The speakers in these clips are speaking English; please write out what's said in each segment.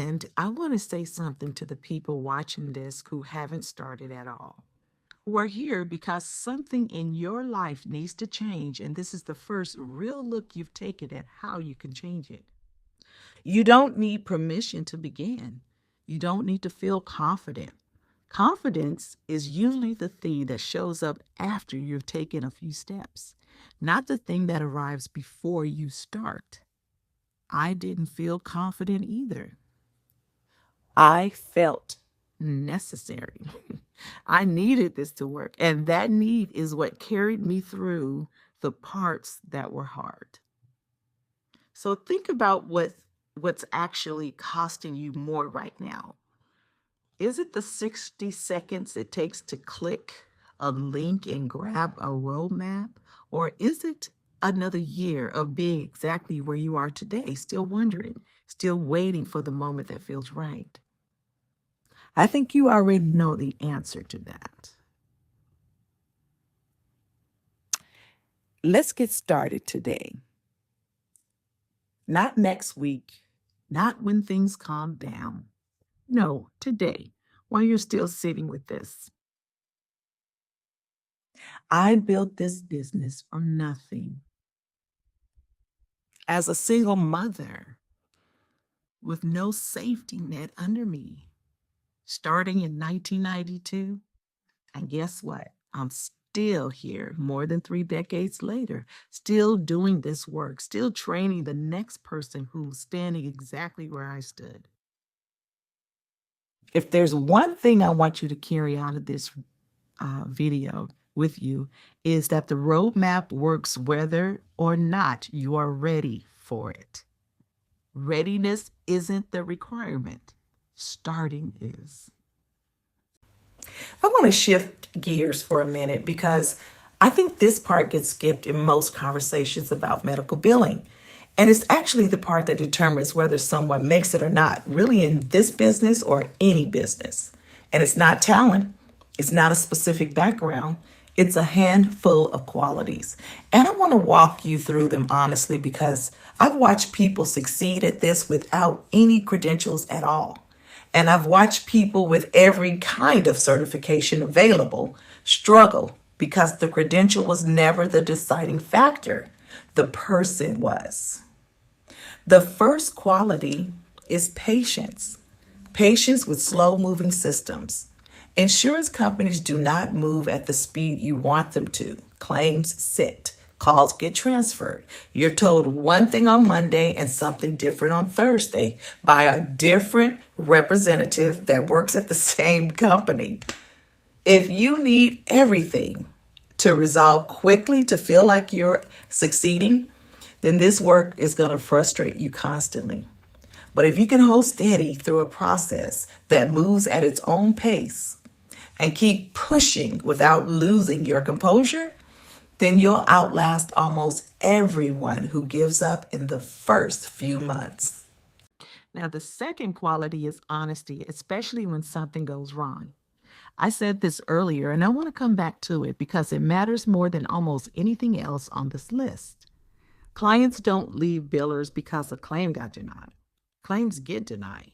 And I want to say something to the people watching this who haven't started at all, who are here because something in your life needs to change. And this is the first real look you've taken at how you can change it. You don't need permission to begin. You don't need to feel confident. Confidence is usually the thing that shows up after you've taken a few steps, not the thing that arrives before you start. I didn't feel confident either. I felt necessary. I needed this to work, and that need is what carried me through the parts that were hard. So think about what's actually costing you more right now. Is it the 60 seconds it takes to click a link and grab a roadmap? Or is it another year of being exactly where you are today, still wondering, still waiting for the moment that feels right? I think you already know the answer to that. Let's get started today. Not next week, not when things calm down. No, today, while you're still sitting with this. I built this business from nothing. As a single mother with no safety net under me, starting in 1992. And guess what? I'm still here more than 3 decades later, still doing this work, still training the next person who's standing exactly where I stood. If there's one thing I want you to carry out of this video with you, is that the roadmap works whether or not you are ready for it. Readiness isn't the requirement, starting is. I want to shift gears for a minute because I think this part gets skipped in most conversations about medical billing. And it's actually the part that determines whether someone makes it or not, really in this business or any business. And it's not talent, it's not a specific background, it's a handful of qualities. And I want to walk you through them honestly because I've watched people succeed at this without any credentials at all. And I've watched people with every kind of certification available struggle because the credential was never the deciding factor. The person was. The first quality is patience. Patience with slow moving systems. Insurance companies do not move at the speed you want them to. Claims sit. Calls get transferred. You're told one thing on Monday and something different on Thursday by a different representative that works at the same company. If you need everything to resolve quickly to feel like you're succeeding, then this work is going to frustrate you constantly. But if you can hold steady through a process that moves at its own pace and keep pushing without losing your composure, then you'll outlast almost everyone who gives up in the first few months. Now, the second quality is honesty, especially when something goes wrong. I said this earlier, and I want to come back to it because it matters more than almost anything else on this list. Clients don't leave billers because a claim got denied. Claims get denied.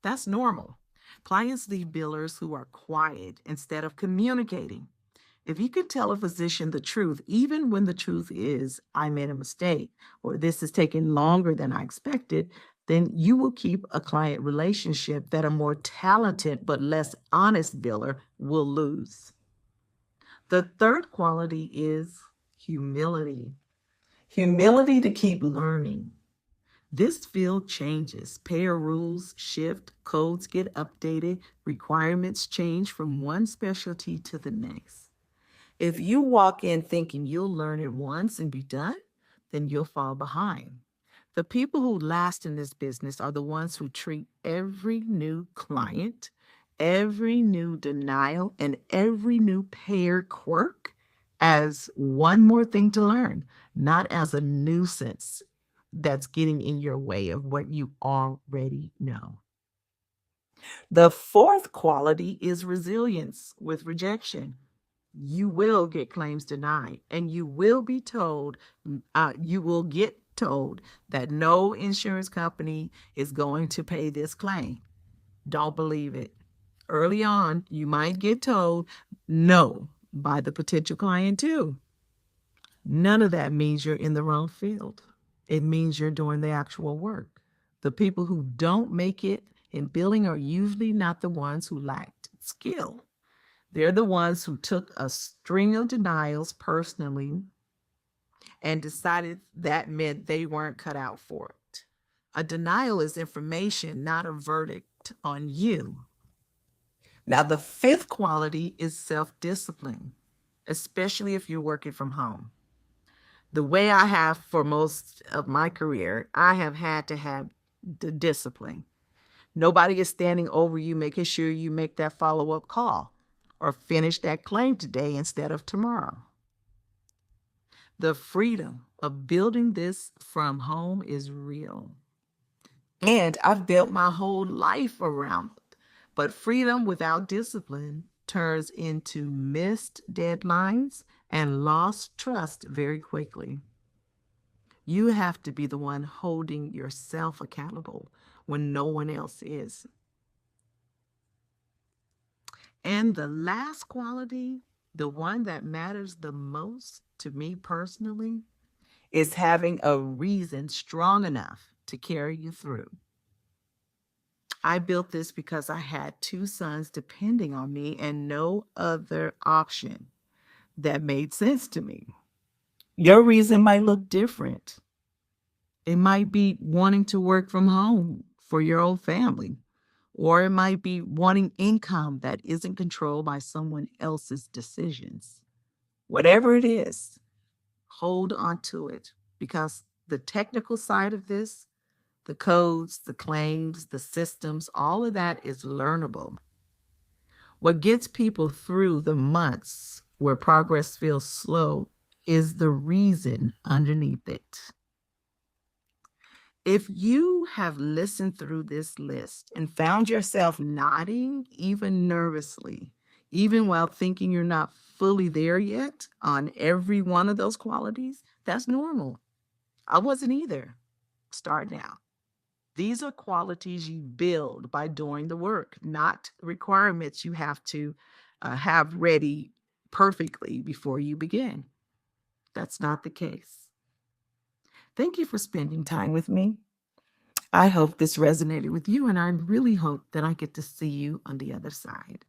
That's normal. Clients leave billers who are quiet instead of communicating. If you can tell a physician the truth, even when the truth is, I made a mistake, or this is taking longer than I expected, then you will keep a client relationship that a more talented but less honest biller will lose. The third quality is humility. Humility to keep learning. This field changes. Payer rules shift, codes get updated, requirements change from one specialty to the next. If you walk in thinking you'll learn it once and be done, then you'll fall behind. The people who last in this business are the ones who treat every new client, every new denial, and every new payer quirk as one more thing to learn, not as a nuisance that's getting in your way of what you already know. The fourth quality is resilience with rejection. You will get claims denied, and you will be told you will get told that no insurance company is going to pay this claim. Don't believe it. Early on, you might get told no by the potential client too. None of that means you're in the wrong field. It means you're doing the actual work. The people who don't make it in billing are usually not the ones who lacked skill. They're the ones who took a string of denials personally and decided that meant they weren't cut out for it. A denial is information, not a verdict on you. Now, the fifth quality is self-discipline, especially if you're working from home. The way I have for most of my career, I have had to have the discipline. Nobody is standing over you, making sure you make that follow-up call or finish that claim today instead of tomorrow. The freedom of building this from home is real. And I've built my whole life around it. But freedom without discipline turns into missed deadlines and lost trust very quickly. You have to be the one holding yourself accountable when no one else is. And the last quality, the one that matters the most to me personally, is having a reason strong enough to carry you through. I built this because I had two sons depending on me and no other option that made sense to me. Your reason might look different. It might be wanting to work from home for your own family, or it might be wanting income that isn't controlled by someone else's decisions. Whatever it is, hold on to it, because the technical side of this, the codes, the claims, the systems, all of that is learnable. What gets people through the months where progress feels slow is the reason underneath it. If you have listened through this list and found yourself nodding, even nervously, even while thinking you're not fully there yet on every one of those qualities, that's normal. I wasn't either. Start now. These are qualities you build by doing the work, not requirements you have to have ready perfectly before you begin. That's not the case. Thank you for spending time with me. I hope this resonated with you, and I really hope that I get to see you on the other side.